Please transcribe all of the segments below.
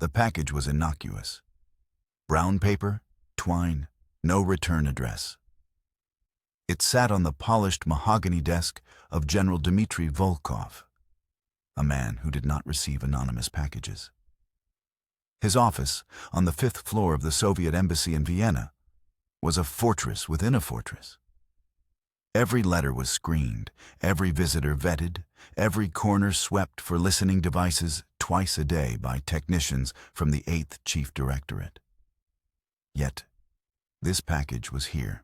The package was innocuous. Brown paper, twine, no return address. It sat on the polished mahogany desk of General Dmitry Volkov, a man who did not receive anonymous packages. His office, on the 5th floor of the Soviet embassy in Vienna, was a fortress within a fortress. Every letter was screened, every visitor vetted, every corner swept for listening devices twice a day by technicians from the 8th Chief Directorate. Yet, this package was here.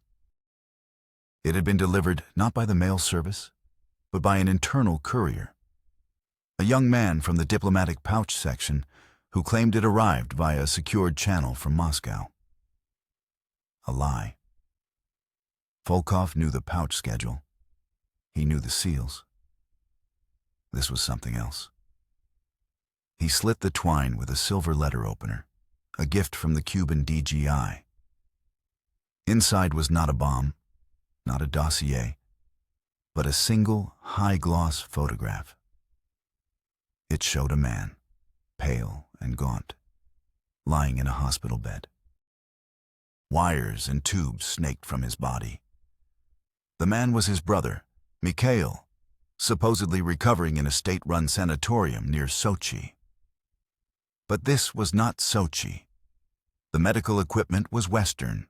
It had been delivered not by the mail service, but by an internal courier, a young man from the diplomatic pouch section who claimed it arrived via a secured channel from Moscow. A lie. Volkov knew the pouch schedule. He knew the seals. This was something else. He slit the twine with a silver letter opener, a gift from the Cuban DGI. Inside was not a bomb, not a dossier, but a single high-gloss photograph. It showed a man, pale and gaunt, lying in a hospital bed. Wires and tubes snaked from his body. The man was his brother, Mikhail, supposedly recovering in a state-run sanatorium near Sochi. But this was not Sochi. The medical equipment was Western,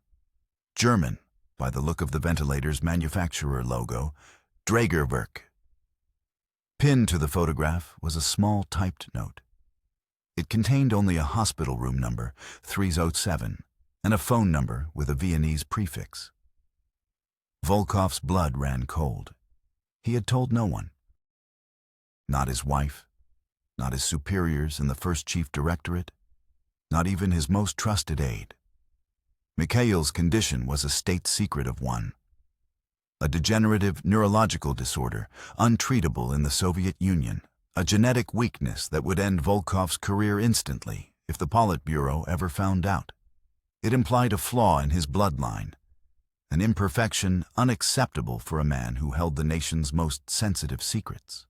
German, by the look of the ventilator's manufacturer logo, Dragerwerk. Pinned to the photograph was a small typed note. It contained only a hospital room number, 307, and a phone number with a Viennese prefix. Volkov's blood ran cold. He had told no one. Not his wife, not his superiors in the 1st Chief Directorate, not even his most trusted aide. Mikhail's condition was a state secret of one. A degenerative neurological disorder, untreatable in the Soviet Union, a genetic weakness that would end Volkov's career instantly if the Politburo ever found out. It implied a flaw in his bloodline, an imperfection unacceptable for a man who held the nation's most sensitive secrets.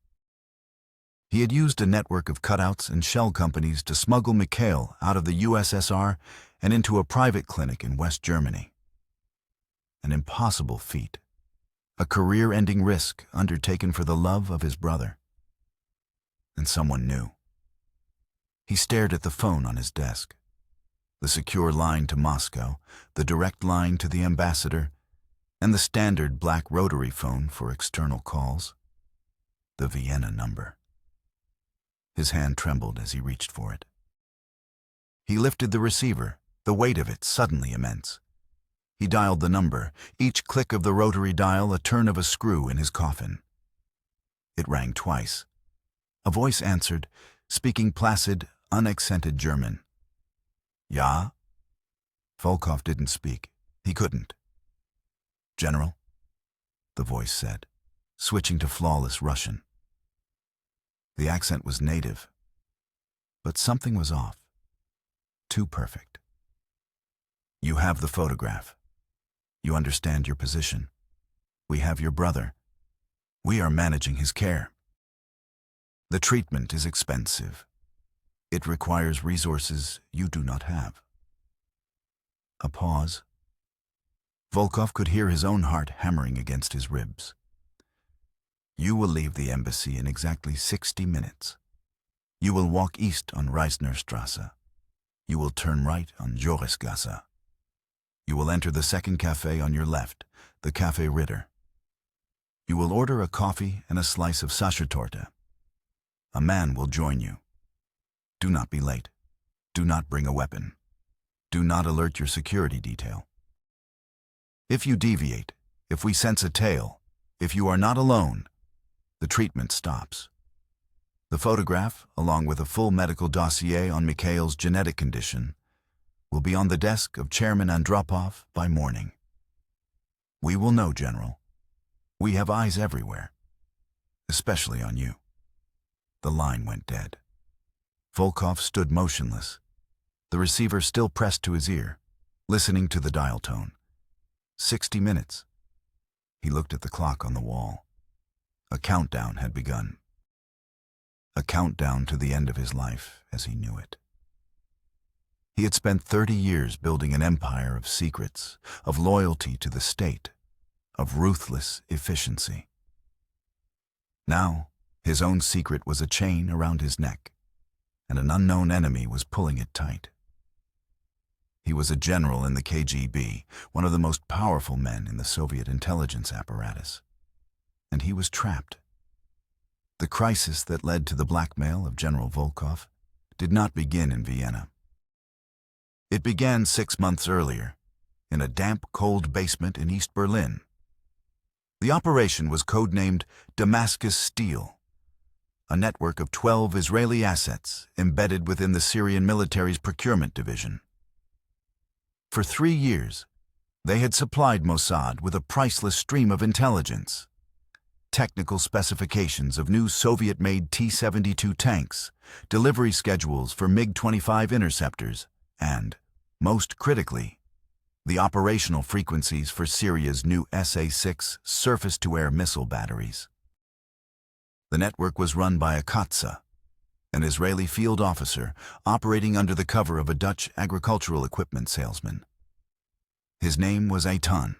He had used a network of cutouts and shell companies to smuggle Mikhail out of the USSR and into a private clinic in West Germany. An impossible feat, a career-ending risk undertaken for the love of his brother. And someone knew. He stared at the phone on his desk. The secure line to Moscow, the direct line to the ambassador, and the standard black rotary phone for external calls. The Vienna number. His hand trembled as he reached for it. He lifted the receiver, the weight of it suddenly immense. He dialed the number, each click of the rotary dial a turn of a screw in his coffin. It rang twice. A voice answered, speaking placid, unaccented German. Ja? Volkov didn't speak. He couldn't. General? The voice said, switching to flawless Russian. The accent was native, but something was off. Too perfect. You have the photograph. You understand your position. We have your brother. We are managing his care. The treatment is expensive. It requires resources you do not have. A pause. Volkov could hear his own heart hammering against his ribs. You will leave the embassy in exactly 60 minutes. You will walk east on Reisnerstrasse. You will turn right on Jorisgasse. You will enter the second cafe on your left, the Café Ritter. You will order a coffee and a slice of Sachertorte. A man will join you. Do not be late. Do not bring a weapon. Do not alert your security detail. If you deviate, if we sense a tail, if you are not alone, the treatment stops. The photograph, along with a full medical dossier on Mikhail's genetic condition, will be on the desk of Chairman Andropov by morning. We will know, General. We have eyes everywhere, especially on you. The line went dead. Volkov stood motionless, the receiver still pressed to his ear, listening to the dial tone. 60 minutes. He looked at the clock on the wall. A countdown had begun. A countdown to the end of his life as he knew it. He had spent 30 years building an empire of secrets, of loyalty to the state, of ruthless efficiency. Now, his own secret was a chain around his neck, and an unknown enemy was pulling it tight. He was a general in the KGB, one of the most powerful men in the Soviet intelligence apparatus. And he was trapped. The crisis that led to the blackmail of General Volkov did not begin in Vienna. It began 6 months earlier, in a damp, cold basement in East Berlin. The operation was codenamed Damascus Steel, a network of 12 Israeli assets embedded within the Syrian military's procurement division. For 3 years, they had supplied Mossad with a priceless stream of intelligence. Technical specifications of new Soviet-made T-72 tanks, delivery schedules for MiG-25 interceptors, and, most critically, the operational frequencies for Syria's new SA-6 surface-to-air missile batteries. The network was run by a Katsa, an Israeli field officer operating under the cover of a Dutch agricultural equipment salesman. His name was Eitan.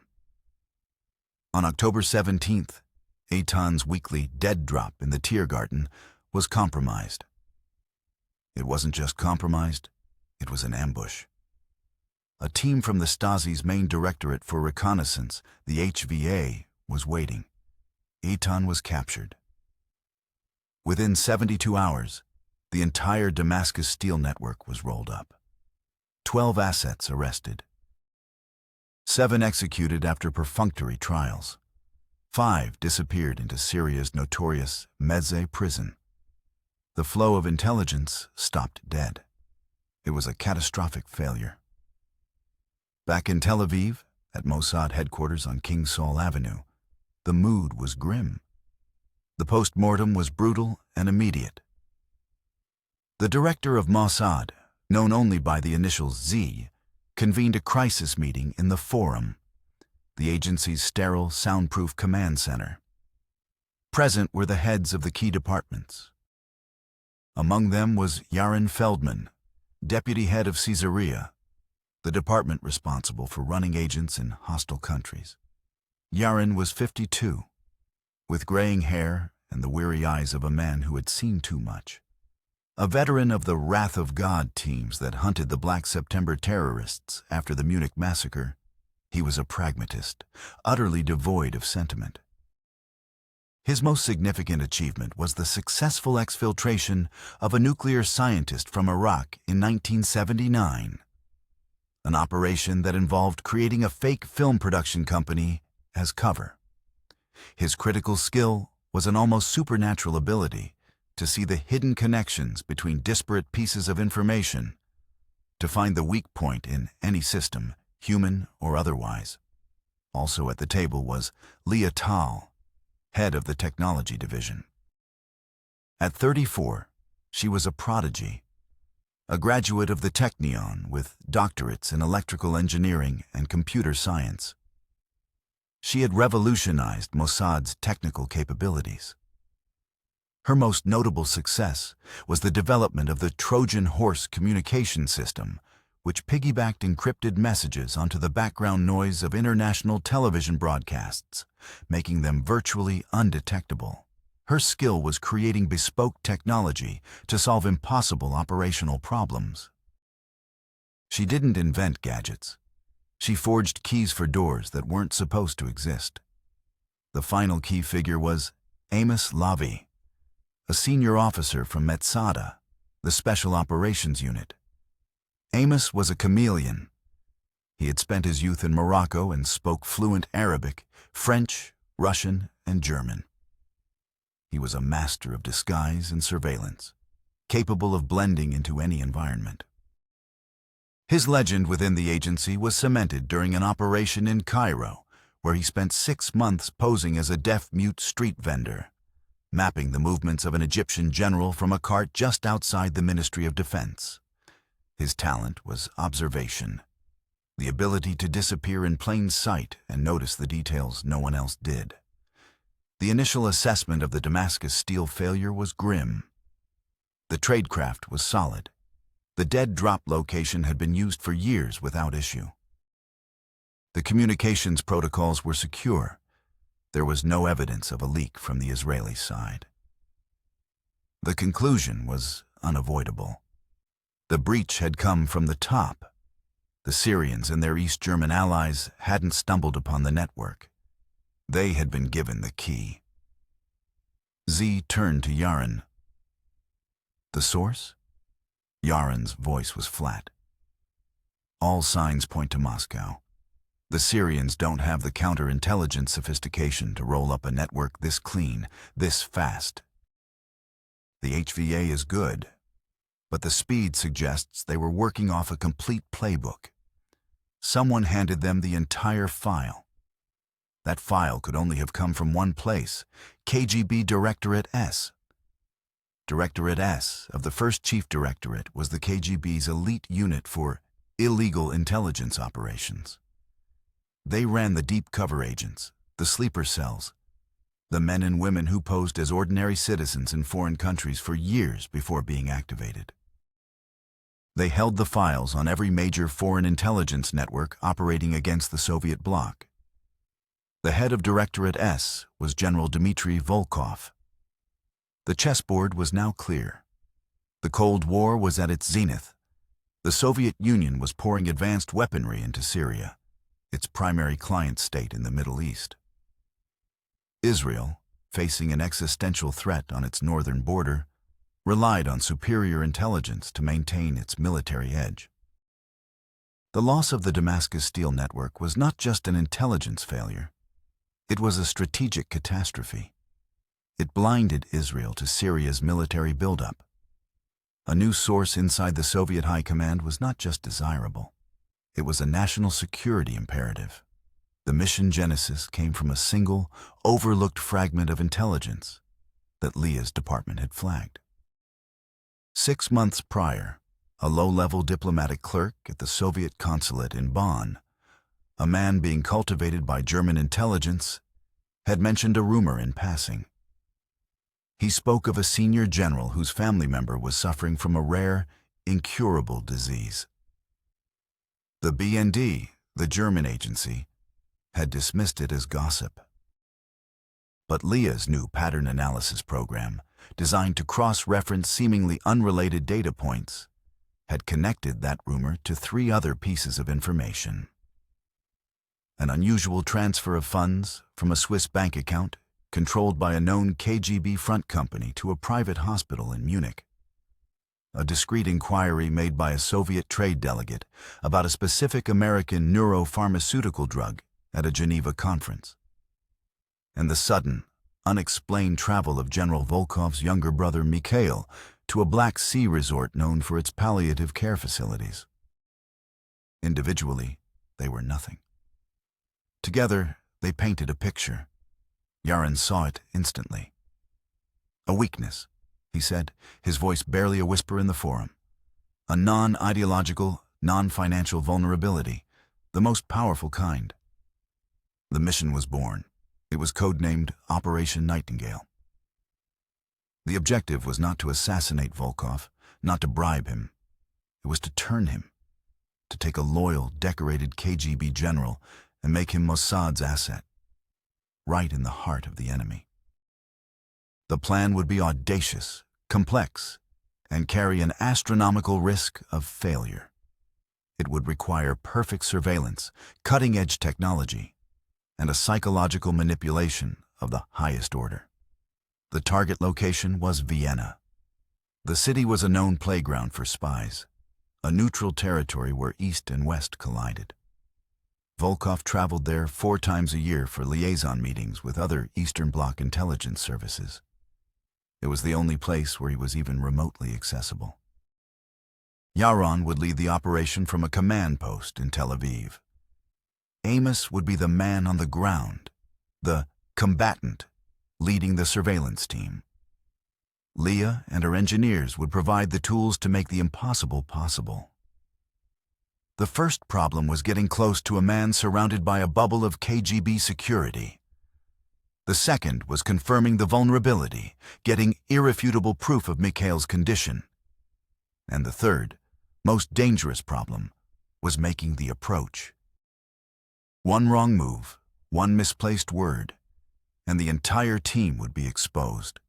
On October 17th, Eitan's weekly dead drop in the Tiergarten was compromised. It wasn't just compromised, it was an ambush. A team from the Stasi's main directorate for reconnaissance, the HVA, was waiting. Eitan was captured. Within 72 hours, the entire Damascus Steel network was rolled up. 12 assets arrested. 7 executed after perfunctory trials. 5 disappeared into Syria's notorious Meze prison. The flow of intelligence stopped dead. It was a catastrophic failure. Back in Tel Aviv, at Mossad headquarters on King Saul Avenue, the mood was grim. The post-mortem was brutal and immediate. The director of Mossad, known only by the initials Z, convened a crisis meeting in the Forum, the agency's sterile, soundproof command center. Present were the heads of the key departments. Among them was Yaron Feldman, deputy head of Caesarea, the department responsible for running agents in hostile countries. Yaron was 52, with graying hair and the weary eyes of a man who had seen too much. A veteran of the Wrath of God teams that hunted the Black September terrorists after the Munich massacre, he was a pragmatist, utterly devoid of sentiment. His most significant achievement was the successful exfiltration of a nuclear scientist from Iraq in 1979, an operation that involved creating a fake film production company as cover. His critical skill was an almost supernatural ability to see the hidden connections between disparate pieces of information, to find the weak point in any system, human or otherwise. Also at the table was Leah Tal, head of the technology division. At 34, she was a prodigy, a graduate of the Technion with doctorates in electrical engineering and computer science. She had revolutionized Mossad's technical capabilities. Her most notable success was the development of the Trojan Horse communication system, which piggybacked encrypted messages onto the background noise of international television broadcasts, making them virtually undetectable. Her skill was creating bespoke technology to solve impossible operational problems. She didn't invent gadgets. She forged keys for doors that weren't supposed to exist. The final key figure was Amos Lavi, a senior officer from Mossad, the Special Operations Unit. Amos was a chameleon. He had spent his youth in Morocco and spoke fluent Arabic, French, Russian, and German. He was a master of disguise and surveillance, capable of blending into any environment. His legend within the agency was cemented during an operation in Cairo, where he spent 6 months posing as a deaf-mute street vendor, mapping the movements of an Egyptian general from a cart just outside the Ministry of Defense. His talent was observation, the ability to disappear in plain sight and notice the details no one else did. The initial assessment of the Damascus Steel failure was grim. The tradecraft was solid. The dead drop location had been used for years without issue. The communications protocols were secure. There was no evidence of a leak from the Israeli side. The conclusion was unavoidable. The breach had come from the top. The Syrians and their East German allies hadn't stumbled upon the network. They had been given the key. Z turned to Yaron. The source? Yaron's voice was flat. All signs point to Moscow. The Syrians don't have the counterintelligence sophistication to roll up a network this clean, this fast. The HVA is good, but the speed suggests they were working off a complete playbook. Someone handed them the entire file. That file could only have come from one place, KGB Directorate S. Directorate S of the First Chief Directorate was the KGB's elite unit for illegal intelligence operations. They ran the deep cover agents, the sleeper cells, the men and women who posed as ordinary citizens in foreign countries for years before being activated. They held the files on every major foreign intelligence network operating against the Soviet bloc. The head of Directorate S was General Dmitry Volkov. The chessboard was now clear. The Cold War was at its zenith. The Soviet Union was pouring advanced weaponry into Syria, its primary client state in the Middle East. Israel, facing an existential threat on its northern border, relied on superior intelligence to maintain its military edge. The loss of the Damascus Steel Network was not just an intelligence failure. It was a strategic catastrophe. It blinded Israel to Syria's military buildup. A new source inside the Soviet High Command was not just desirable. It was a national security imperative. The mission genesis came from a single, overlooked fragment of intelligence that Leah's department had flagged. 6 months prior, a low-level diplomatic clerk at the Soviet consulate in Bonn, a man being cultivated by German intelligence, had mentioned a rumor in passing. He spoke of a senior general whose family member was suffering from a rare, incurable disease. The BND, the German agency, had dismissed it as gossip. But Leah's new pattern analysis program, designed to cross-reference seemingly unrelated data points, had connected that rumor to 3 other pieces of information. An unusual transfer of funds from a Swiss bank account controlled by a known KGB front company to a private hospital in Munich. A discreet inquiry made by a Soviet trade delegate about a specific American neuropharmaceutical drug at a Geneva conference. And the sudden, unexplained travel of General Volkov's younger brother Mikhail to a Black Sea resort known for its palliative care facilities. Individually, they were nothing. Together, they painted a picture. Yaron saw it instantly. A weakness, he said, his voice barely a whisper in the forum. A non-ideological, non-financial vulnerability, the most powerful kind. The mission was born. It was codenamed Operation Nightingale. The objective was not to assassinate Volkov, not to bribe him. It was to turn him, to take a loyal, decorated KGB general and make him Mossad's asset, right in the heart of the enemy. The plan would be audacious, complex, and carry an astronomical risk of failure. It would require perfect surveillance, cutting-edge technology, and a psychological manipulation of the highest order. The target location was Vienna. The city was a known playground for spies, a neutral territory where East and West collided. Volkov traveled there 4 times a year for liaison meetings with other Eastern Bloc intelligence services. It was the only place where he was even remotely accessible. Yaron would lead the operation from a command post in Tel Aviv. Amos would be the man on the ground, the combatant, leading the surveillance team. Leah and her engineers would provide the tools to make the impossible possible. The first problem was getting close to a man surrounded by a bubble of KGB security. The second was confirming the vulnerability, getting irrefutable proof of Mikhail's condition. And the third most dangerous problem was making the approach. One wrong move, one misplaced word, and the entire team would be exposed,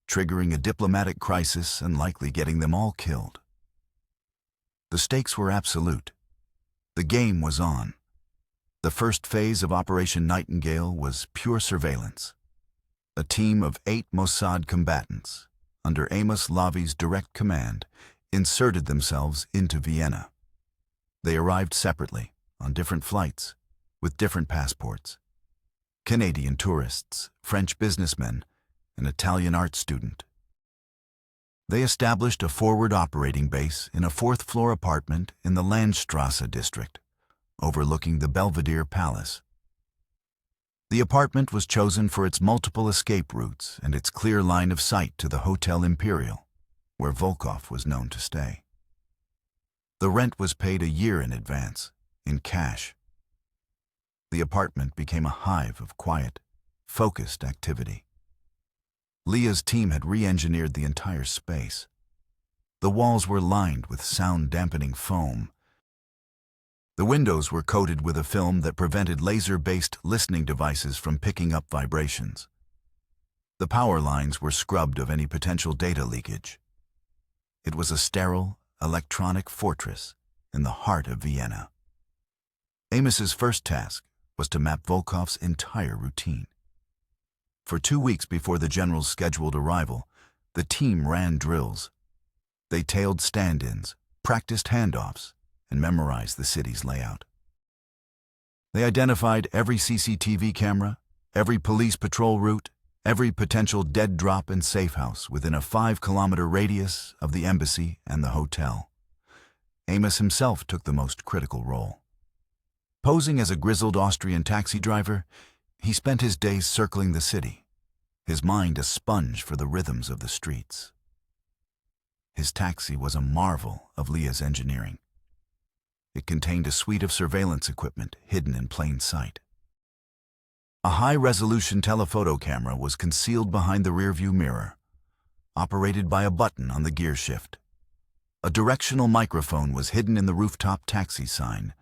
triggering a diplomatic crisis and likely getting them all killed. The stakes were absolute. The game was on. The first phase of Operation Nightingale was pure surveillance. A team of 8 Mossad combatants, under Amos Lavi's direct command, inserted themselves into Vienna. They arrived separately, on different flights, with different passports. Canadian tourists, French businessmen, an Italian art student. They established a forward operating base in a 4th-floor apartment in the Landstrasse district, overlooking the Belvedere Palace. The apartment was chosen for its multiple escape routes and its clear line of sight to the Hotel Imperial, where Volkov was known to stay. The rent was paid a year in advance, in cash. The apartment became a hive of quiet, focused activity. Leah's team had re-engineered the entire space. The walls were lined with sound-dampening foam. The windows were coated with a film that prevented laser-based listening devices from picking up vibrations. The power lines were scrubbed of any potential data leakage. It was a sterile, electronic fortress in the heart of Vienna. Amos's first task was to map Volkov's entire routine. For 2 weeks before the general's scheduled arrival, the team ran drills. They tailed stand-ins, practiced handoffs, and memorized the city's layout. They identified every CCTV camera, every police patrol route, every potential dead drop and safe house within a 5-kilometer radius of the embassy and the hotel. Amos himself took the most critical role. Posing as a grizzled Austrian taxi driver, he spent his days circling the city, his mind a sponge for the rhythms of the streets. His taxi was a marvel of Leah's engineering. It contained a suite of surveillance equipment hidden in plain sight. A high-resolution telephoto camera was concealed behind the rearview mirror, operated by a button on the gear shift. A directional microphone was hidden in the rooftop taxi sign,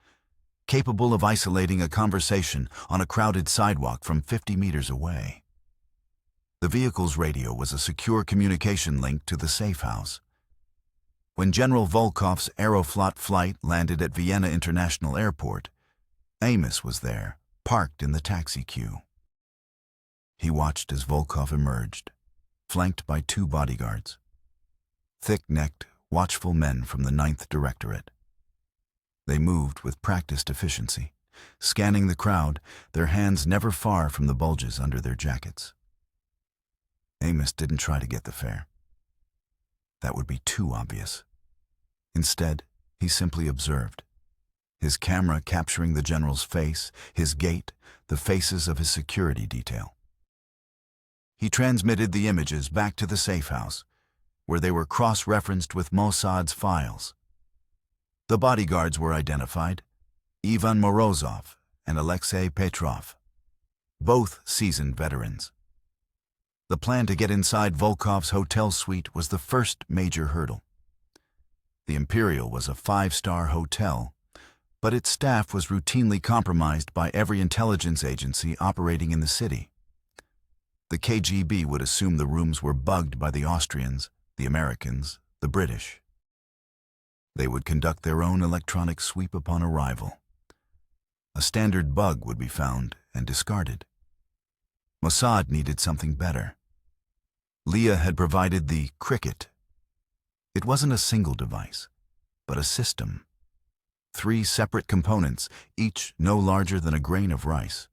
capable of isolating a conversation on a crowded sidewalk from 50 meters away. The vehicle's radio was a secure communication link to the safe house. When General Volkov's Aeroflot flight landed at Vienna International Airport, Amos was there, parked in the taxi queue. He watched as Volkov emerged, flanked by 2 bodyguards, thick-necked, watchful men from the 9th Directorate. They moved with practiced efficiency, scanning the crowd, their hands never far from the bulges under their jackets. Amos didn't try to get the fare. That would be too obvious. Instead, he simply observed, his camera capturing the general's face, his gait, the faces of his security detail. He transmitted the images back to the safe house, where they were cross-referenced with Mossad's files. The bodyguards were identified, Ivan Morozov and Alexei Petrov, both seasoned veterans. The plan to get inside Volkov's hotel suite was the first major hurdle. The Imperial was a 5-star hotel, but its staff was routinely compromised by every intelligence agency operating in the city. The KGB would assume the rooms were bugged by the Austrians, the Americans, the British. They would conduct their own electronic sweep upon arrival. A standard bug would be found and discarded. Mossad needed something better. Leah had provided the Cricket. It wasn't a single device, but a system. 3 separate components, each no larger than a grain of rice,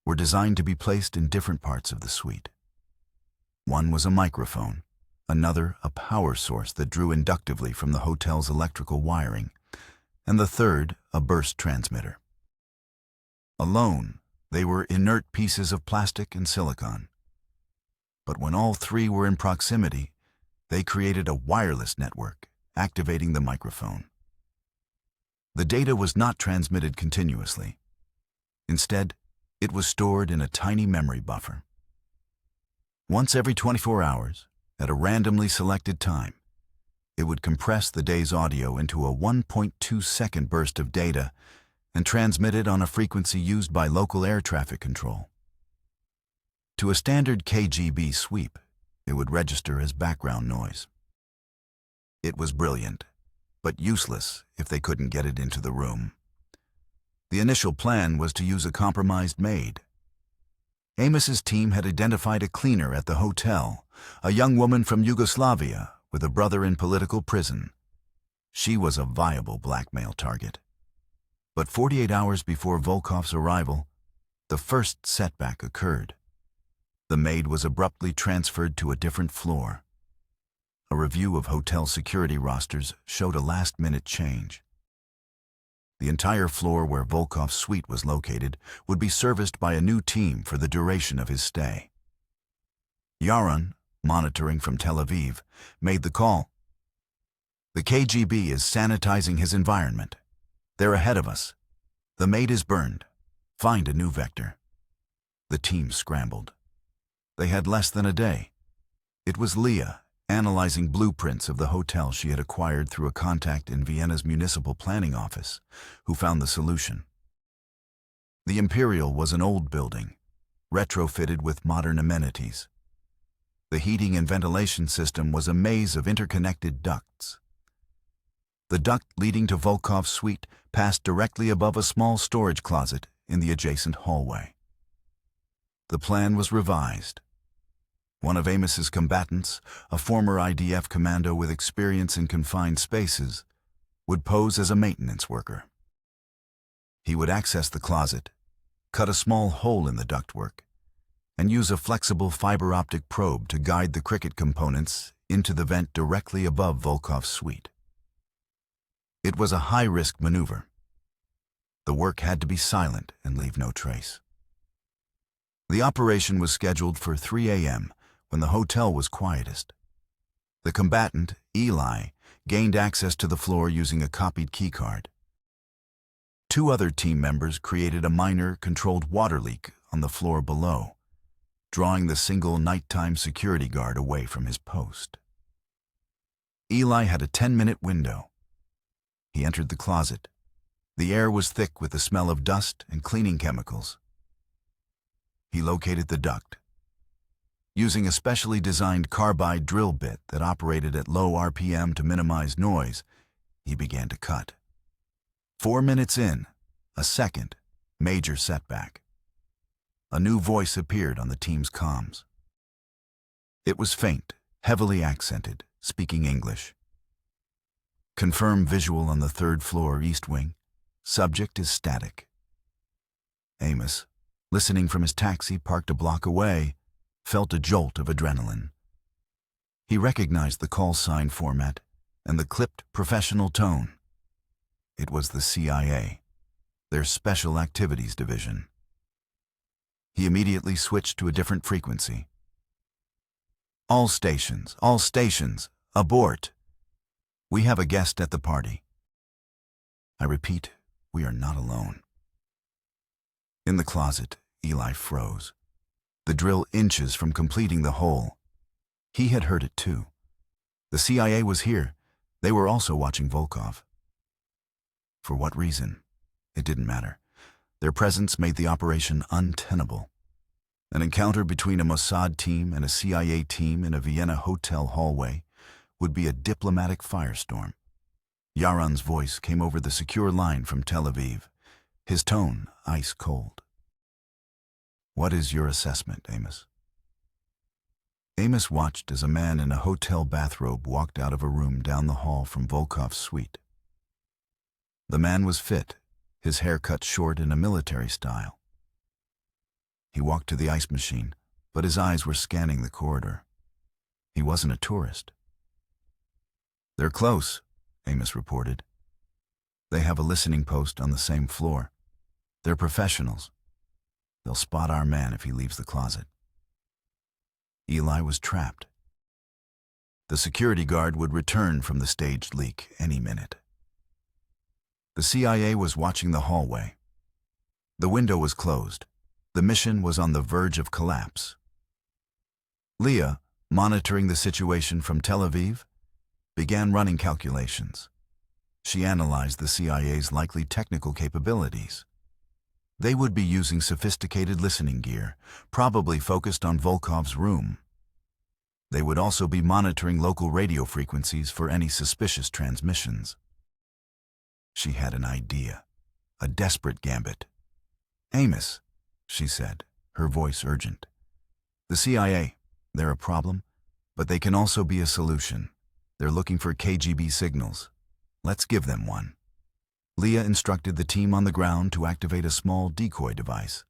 were designed to be placed in different parts of the suite. One was a microphone, another a power source that drew inductively from the hotel's electrical wiring, and the third a burst transmitter. Alone, they were inert pieces of plastic and silicon. But when all 3 were in proximity, they created a wireless network, activating the microphone. The data was not transmitted continuously. Instead, it was stored in a tiny memory buffer. Once every 24 hours, at a randomly selected time, It would compress the day's audio into a 1.2-second burst of data and transmit it on a frequency used by local air traffic control. To a standard KGB sweep, it would register as background noise. It was brilliant, but useless if they couldn't get it into the room. The initial plan was to use a compromised maid. Amos's team had identified a cleaner at the hotel, a young woman from Yugoslavia with a brother in political prison. She was a viable blackmail target. But 48 hours before Volkov's arrival, the first setback occurred. The maid was abruptly transferred to a different floor. A review of hotel security rosters showed a last-minute change. The entire floor where Volkov's suite was located would be serviced by a new team for the duration of his stay. Yaron, monitoring from Tel Aviv, made the call. "The KGB is sanitizing his environment. They're ahead of us. The maid is burned. Find a new vector." The team scrambled. They had less than a day. It was Leah, analyzing blueprints of the hotel she had acquired through a contact in Vienna's municipal planning office, who found the solution. The Imperial was an old building, retrofitted with modern amenities. The heating and ventilation system was a maze of interconnected ducts. The duct leading to Volkov's suite passed directly above a small storage closet in the adjacent hallway. The plan was revised. One of Amos's combatants, a former IDF commando with experience in confined spaces, would pose as a maintenance worker. He would access the closet, cut a small hole in the ductwork, and use a flexible fiber optic probe to guide the cricket components into the vent directly above Volkov's suite. It was a high-risk maneuver. The work had to be silent and leave no trace. The operation was scheduled for 3 a.m., when the hotel was quietest. The combatant, Eli, gained access to the floor using a copied keycard. 2 other team members created a minor, controlled water leak on the floor below, drawing the single nighttime security guard away from his post. Eli had a 10-minute window. He entered the closet. The air was thick with the smell of dust and cleaning chemicals. He located the duct. Using a specially designed carbide drill bit that operated at low RPM to minimize noise, he began to cut. 4 minutes in, a second, major setback. A new voice appeared on the team's comms. It was faint, heavily accented, speaking English. "Confirm visual on the 3rd floor, East Wing. Subject is static." Amos, listening from his taxi parked a block away, felt a jolt of adrenaline. He recognized the call sign format and the clipped professional tone. It was the CIA, their Special Activities Division. He immediately switched to a different frequency. all stations, abort. We have a guest at the party." I repeat, we are not alone. In the closet, Eli froze. The drill inches from completing the hole. He had heard it too. The CIA was here. They were also watching Volkov. For what reason? It didn't matter. Their presence made the operation untenable. An encounter between a Mossad team and a CIA team in a Vienna hotel hallway would be a diplomatic firestorm. Yaron's voice came over the secure line from Tel Aviv, his tone ice cold. "What is your assessment, Amos?" Amos watched as a man in a hotel bathrobe walked out of a room down the hall from Volkov's suite. The man was fit, his hair cut short in a military style. He walked to the ice machine, but his eyes were scanning the corridor. He wasn't a tourist. "They're close," Amos reported. "They have a listening post on the same floor. They're professionals. They'll spot our man if he leaves the closet." Eli was trapped. The security guard would return from the staged leak any minute. The CIA was watching the hallway. The window was closed. The mission was on the verge of collapse. Leah, monitoring the situation from Tel Aviv, began running calculations. She analyzed the CIA's likely technical capabilities. They would be using sophisticated listening gear, probably focused on Volkov's room. They would also be monitoring local radio frequencies for any suspicious transmissions. She had an idea, a desperate gambit. "Amos," she said, her voice urgent. "The CIA, they're a problem, but they can also be a solution. They're looking for KGB signals. Let's give them one." Leah instructed the team on the ground to activate a small decoy device.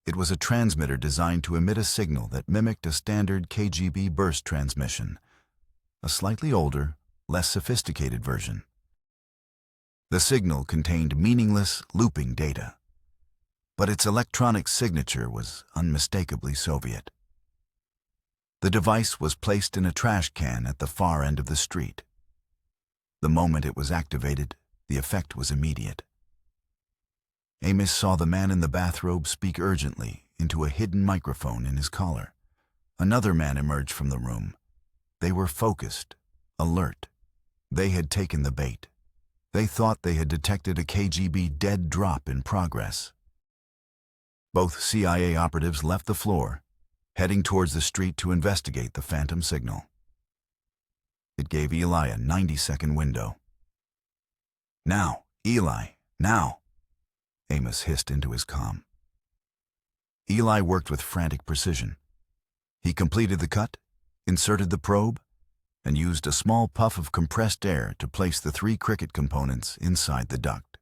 It was a transmitter designed to emit a signal that mimicked a standard KGB burst transmission, a slightly older, less sophisticated version. The signal contained meaningless, looping data, but its electronic signature was unmistakably Soviet. The device was placed in a trash can at the far end of the street. The moment it was activated, the effect was immediate. Amos saw the man in the bathrobe speak urgently into a hidden microphone in his collar. Another man emerged from the room. They were focused, alert. They had taken the bait. They thought they had detected a KGB dead drop in progress. Both CIA operatives left the floor, heading towards the street to investigate the phantom signal. It gave Eli a 90-second window. "Now, Eli, now," Amos hissed into his comm. Eli worked with frantic precision. He completed the cut, inserted the probe, and used a small puff of compressed air to place the 3 cricket components inside the duct.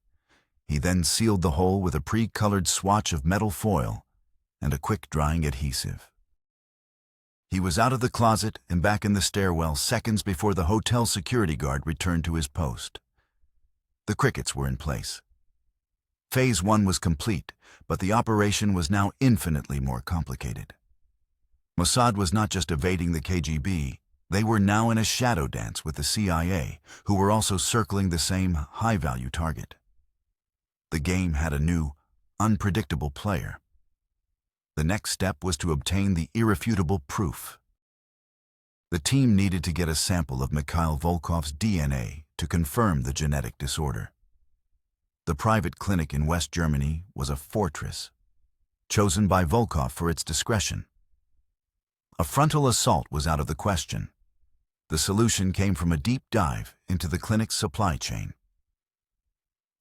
He then sealed the hole with a pre-colored swatch of metal foil and a quick-drying adhesive. He was out of the closet and back in the stairwell seconds before the hotel security guard returned to his post. The crickets were in place. Phase 1 was complete, but the operation was now infinitely more complicated. Mossad was not just evading the KGB, they were now in a shadow dance with the CIA, who were also circling the same high-value target. The game had a new, unpredictable player. The next step was to obtain the irrefutable proof. The team needed to get a sample of Mikhail Volkov's DNA to confirm the genetic disorder. The private clinic in West Germany was a fortress, chosen by Volkov for its discretion. A frontal assault was out of the question. The solution came from a deep dive into the clinic's supply chain.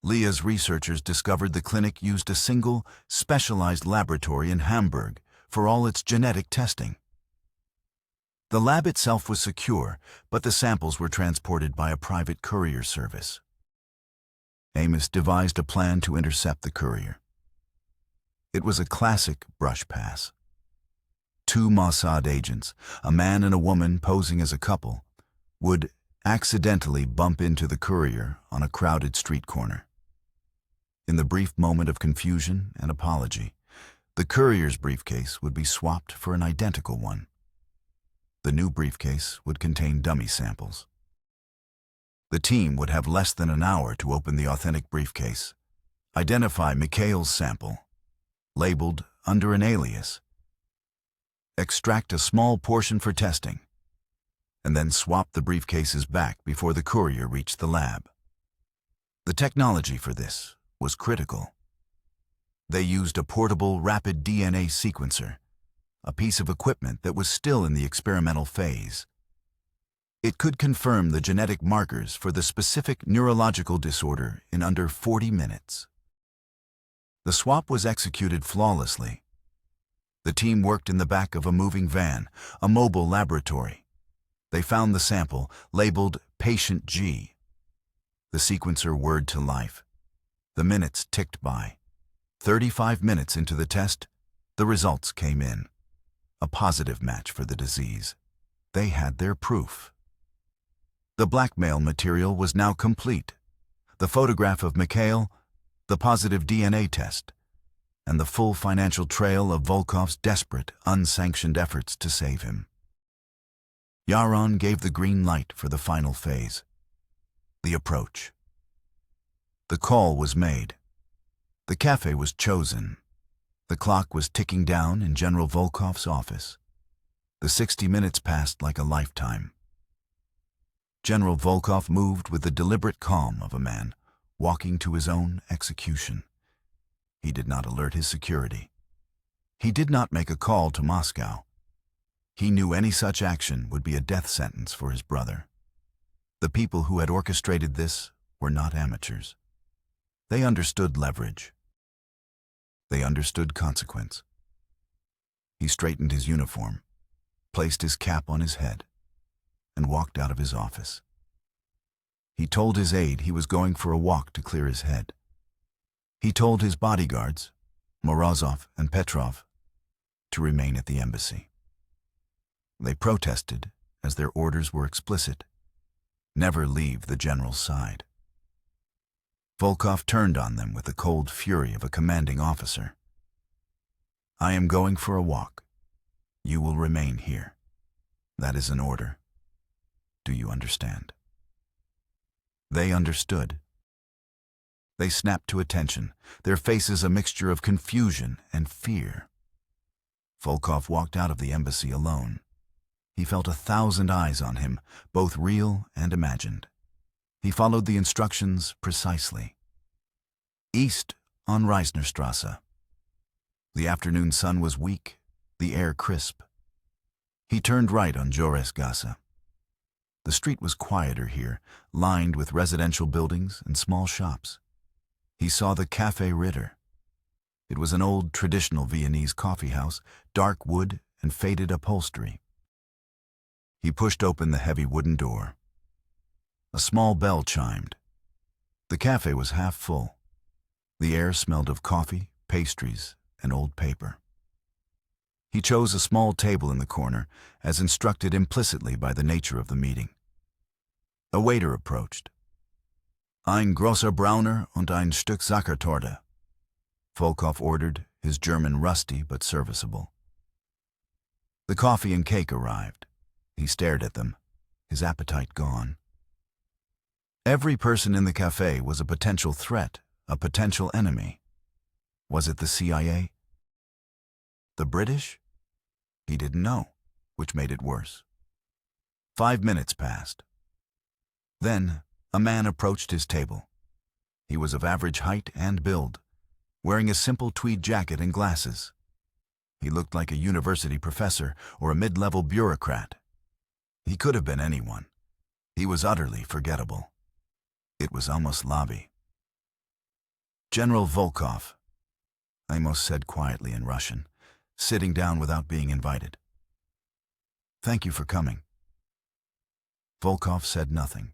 Leah's researchers discovered the clinic used a single, specialized laboratory in Hamburg for all its genetic testing. The lab itself was secure, but the samples were transported by a private courier service. Amos devised a plan to intercept the courier. It was a classic brush pass. 2 Mossad agents, a man and a woman posing as a couple, would accidentally bump into the courier on a crowded street corner. In the brief moment of confusion and apology, the courier's briefcase would be swapped for an identical one. The new briefcase would contain dummy samples. The team would have less than an hour to open the authentic briefcase, identify Mikhail's sample, labeled under an alias, extract a small portion for testing, and then swap the briefcases back before the courier reached the lab. The technology for this was critical. They used a portable rapid DNA sequencer, a piece of equipment that was still in the experimental phase. It could confirm the genetic markers for the specific neurological disorder in under 40 minutes. The swap was executed flawlessly. The team worked in the back of a moving van, a mobile laboratory. They found the sample, labeled Patient G. The sequencer whirred to life. The minutes ticked by. 35 minutes into the test, the results came in. A positive match for the disease. They had their proof. The blackmail material was now complete. The photograph of Mikhail, the positive DNA test, and the full financial trail of Volkov's desperate, unsanctioned efforts to save him. Yaron gave the green light for the final phase. The approach. The call was made. The cafe was chosen. The clock was ticking down in General Volkov's office. The 60 minutes passed like a lifetime. General Volkov moved with the deliberate calm of a man walking to his own execution. He did not alert his security. He did not make a call to Moscow. He knew any such action would be a death sentence for his brother. The people who had orchestrated this were not amateurs. They understood leverage. They understood consequence. He straightened his uniform, placed his cap on his head, and walked out of his office. He told his aide he was going for a walk to clear his head. He told his bodyguards, Morozov and Petrov, to remain at the embassy. They protested, as their orders were explicit: never leave the general's side. Volkov turned on them with the cold fury of a commanding officer. I am going for a walk. You will remain here. That is an order. Do you understand? They understood. They snapped to attention, their faces a mixture of confusion and fear. Volkov walked out of the embassy alone. He felt 1,000 eyes on him, both real and imagined. He followed the instructions precisely. East on Reisnerstrasse. The afternoon sun was weak, the air crisp. He turned right on Joresgasse. The street was quieter here, lined with residential buildings and small shops. He saw the Café Ritter. It was an old, traditional Viennese coffee house, dark wood and faded upholstery. He pushed open the heavy wooden door. A small bell chimed. The cafe was half full. The air smelled of coffee, pastries, and old paper. He chose a small table in the corner, as instructed implicitly by the nature of the meeting. A waiter approached. Ein grosser Brauner und ein Stück Sackertorte. Volkov ordered, his German rusty but serviceable. The coffee and cake arrived. He stared at them, his appetite gone. Every person in the cafe was a potential threat, a potential enemy. Was it the CIA? The British? He didn't know, which made it worse. 5 minutes passed. Then, a man approached his table. He was of average height and build, wearing a simple tweed jacket and glasses. He looked like a university professor or a mid-level bureaucrat. He could have been anyone. He was utterly forgettable. It was Amos Labi. General Volkov, Amos said quietly in Russian, sitting down without being invited. Thank you for coming. Volkov said nothing.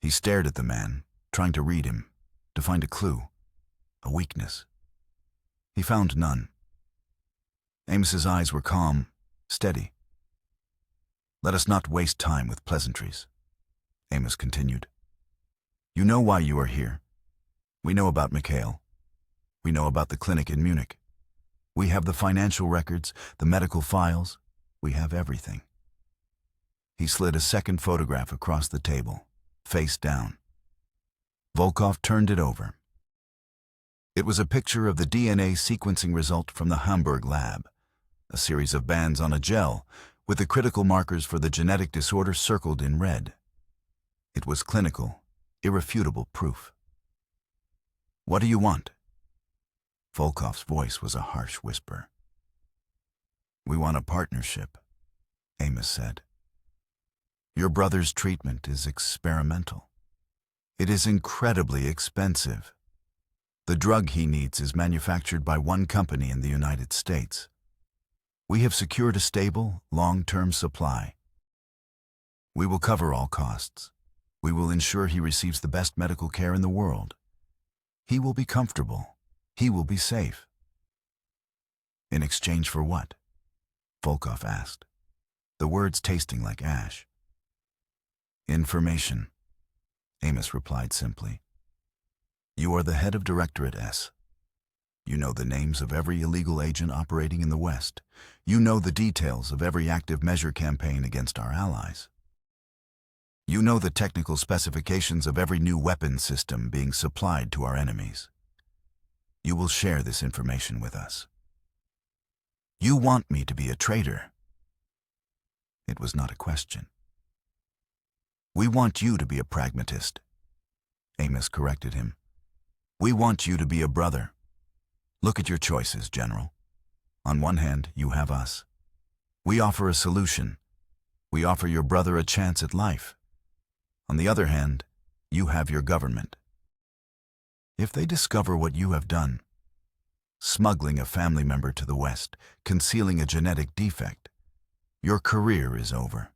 He stared at the man, trying to read him, to find a clue, a weakness. He found none. Amos's eyes were calm, steady. Let us not waste time with pleasantries, Amos continued. You know why you are here. We know about Mikhail. We know about the clinic in Munich. We have the financial records, the medical files. We have everything. He slid a second photograph across the table, face down. Volkov turned it over. It was a picture of the DNA sequencing result from the Hamburg lab, a series of bands on a gel with the critical markers for the genetic disorder circled in red. It was clinical, irrefutable proof. What do you want? Volkov's voice was a harsh whisper. We want a partnership, Amos said. Your brother's treatment is experimental. It is incredibly expensive. The drug he needs is manufactured by one company in the United States. We have secured a stable, long-term supply. We will cover all costs. We will ensure he receives the best medical care in the world. He will be comfortable. He will be safe. In exchange for what? Volkov asked, the words tasting like ash. Information, Amos replied simply. You are the head of Directorate S. You know the names of every illegal agent operating in the West. You know the details of every active measure campaign against our allies. You know the technical specifications of every new weapon system being supplied to our enemies. You will share this information with us. You want me to be a traitor. It was not a question. We want you to be a pragmatist. Amos corrected him. We want you to be a brother. Look at your choices, General. On one hand, you have us. We offer a solution. We offer your brother a chance at life. On the other hand, you have your government. If they discover what you have done, smuggling a family member to the West, concealing a genetic defect, your career is over.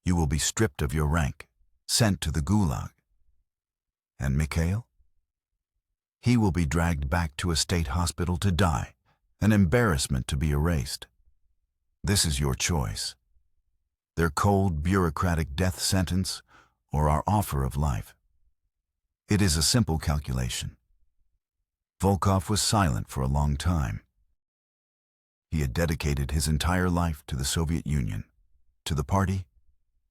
You will be stripped of your rank, sent to the Gulag. And Mikhail? He will be dragged back to a state hospital to die, an embarrassment to be erased. This is your choice. Their cold, bureaucratic death sentence or our offer of life. It is a simple calculation. Volkov was silent for a long time. He had dedicated his entire life to the Soviet Union, to the party,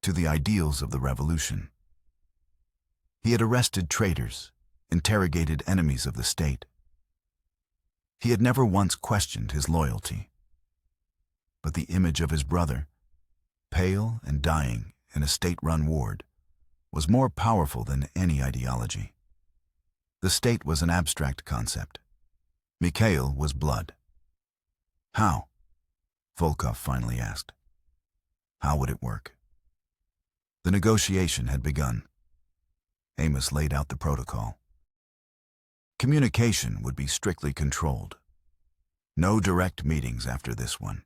to the ideals of the revolution. He had arrested traitors, interrogated enemies of the state. He had never once questioned his loyalty. But the image of his brother, pale and dying in a state-run ward, was more powerful than any ideology. The state was an abstract concept. Mikhail was blood. How? Volkov finally asked. How would it work? The negotiation had begun. Amos laid out the protocol. Communication would be strictly controlled. No direct meetings after this one.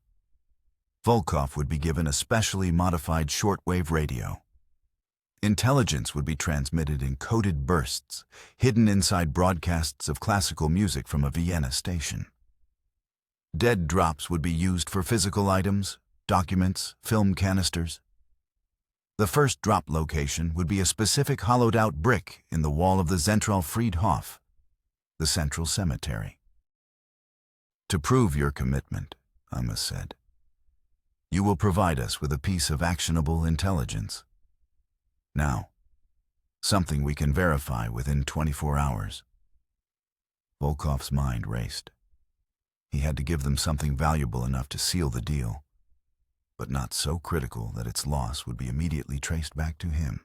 Volkov would be given a specially modified shortwave radio. Intelligence would be transmitted in coded bursts, hidden inside broadcasts of classical music from a Vienna station. Dead drops would be used for physical items, documents, film canisters. The first drop location would be a specific hollowed-out brick in the wall of the Zentralfriedhof, the central cemetery. To prove your commitment, Amos said, you will provide us with a piece of actionable intelligence. Now, something we can verify within 24 hours. Volkov's mind raced. He had to give them something valuable enough to seal the deal, but not so critical that its loss would be immediately traced back to him.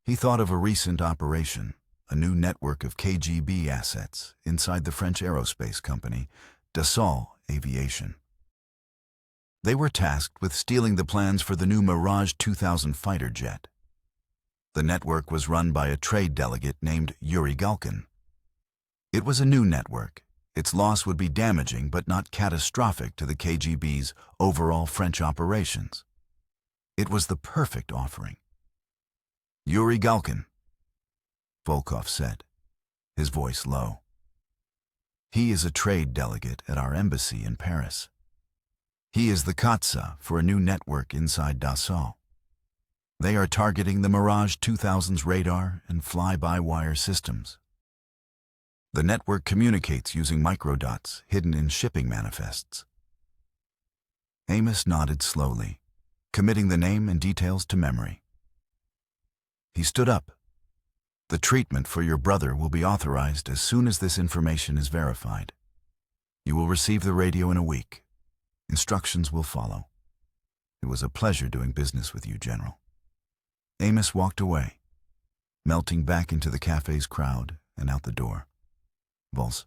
He thought of a recent operation, a new network of KGB assets inside the French aerospace company, Dassault Aviation. They were tasked with stealing the plans for the new Mirage 2000 fighter jet. The network was run by a trade delegate named Yuri Galkin. It was a new network. Its loss would be damaging but not catastrophic to the KGB's overall French operations. It was the perfect offering. Yuri Galkin, Volkov said, his voice low. He is a trade delegate at our embassy in Paris. He is the Katsa for a new network inside Dassault. They are targeting the Mirage 2000's radar and fly-by-wire systems. The network communicates using microdots hidden in shipping manifests. Amos nodded slowly, committing the name and details to memory. He stood up. The treatment for your brother will be authorized as soon as this information is verified. You will receive the radio in a week. Instructions will follow. It was a pleasure doing business with you, General. Amos walked away, melting back into the cafe's crowd and out the door. Vols.